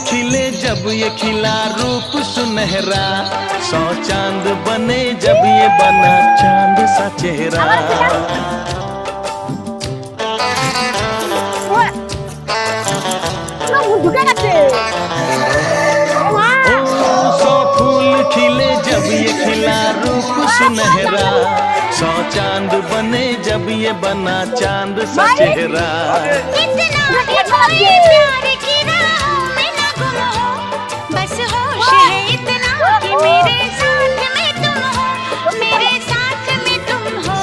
खिले जब ये खिला रूप सुनहरा, 100 चांद बने जब ये बना चांद सा चेहरा। खिले जब ये खिला रूप सुनहरा, 100 चांद बने जब ये बना चांद सा चेहरा। इतना प्यार की राहों में न गुम हो, बस होश है इतना कि मेरे साथ में तुम हो, मेरे साथ में तुम हो।